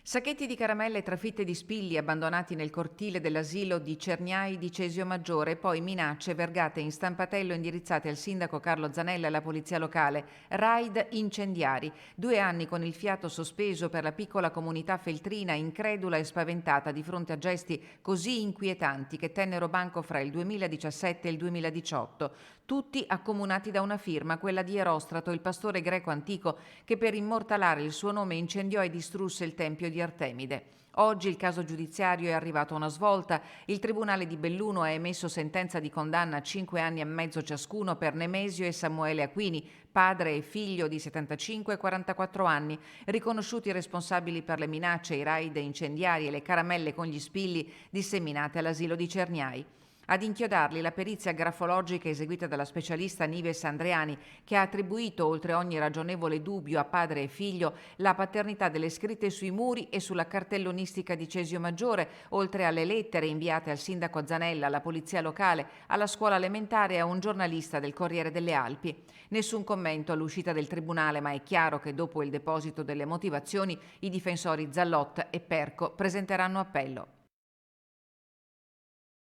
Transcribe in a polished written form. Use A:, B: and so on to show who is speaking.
A: Sacchetti di caramelle e trafitte di spilli abbandonati nel cortile dell'asilo di Cerniai di Cesio Maggiore, poi minacce vergate in stampatello indirizzate al sindaco Carlo Zanella e alla polizia locale, raid incendiari, 2 anni con il fiato sospeso per la piccola comunità feltrina incredula e spaventata di fronte a gesti così inquietanti che tennero banco fra il 2017 e il 2018, tutti accomunati da una firma, quella di Erostrato, il pastore greco antico che per immortalare il suo nome incendiò e distrusse il tempio di Artemide. Oggi il caso giudiziario è arrivato a una svolta. Il Tribunale di Belluno ha emesso sentenza di condanna a 5 anni e mezzo ciascuno per Nemesio e Samuele Aquini, padre e figlio di 75 e 44 anni, riconosciuti responsabili per le minacce, i raid incendiari e le caramelle con gli spilli disseminate all'asilo di Cerniai. Ad inchiodarli la perizia grafologica eseguita dalla specialista Nives Andreani, che ha attribuito, oltre ogni ragionevole dubbio a padre e figlio, la paternità delle scritte sui muri e sulla cartellonistica di Cesio Maggiore, oltre alle lettere inviate al sindaco Zanella, alla polizia locale, alla scuola elementare e a un giornalista del Corriere delle Alpi. Nessun commento all'uscita del tribunale, ma è chiaro che dopo il deposito delle motivazioni i difensori Zallot e Perco presenteranno appello.